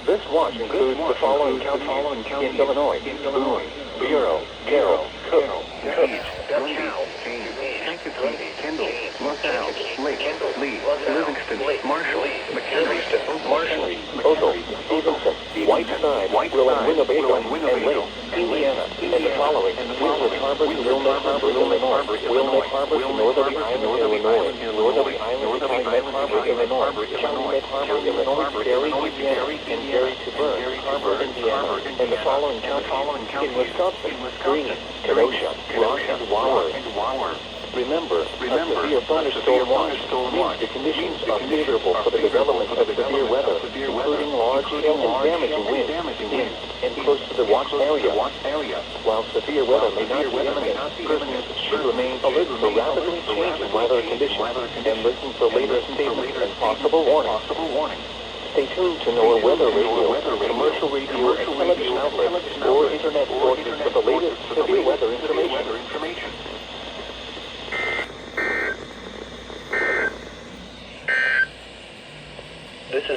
This watch includes the following counties in Illinois: Boone, Bureau, Carroll, Cook, Page, DeKalb, Kankakee, Kendall, LaSalle, Lake, Lee, Livingston, Marshall, McHenry, Ogle, Stevenson, Whiteside, Winnebago, and Lake, Indiana, and the following: Wilmette Harbor to Wilmette Harbor, Illinois, Wilmette Harbor to Northerly Island, Illinois, Northerly Island to Calumet Harbor, Illinois, Calumet Harbor, Illinois, Gary, Indiana, and Gary to Burns Harbor, Indiana, and the following counties in Wisconsin: Greene, Kenosha, Rock, and Waller. Remember, a severe thunderstorm watch means the conditions are favorable for the development of severe weather, including large-scale and damaging winds in and close to the watch area. While severe weather may not be imminent, persons should remain alert for rapidly changing weather conditions and listen for later statements and possible warnings. Stay tuned to NOAA Weather Radio, commercial radio, and television outlets, or internet sources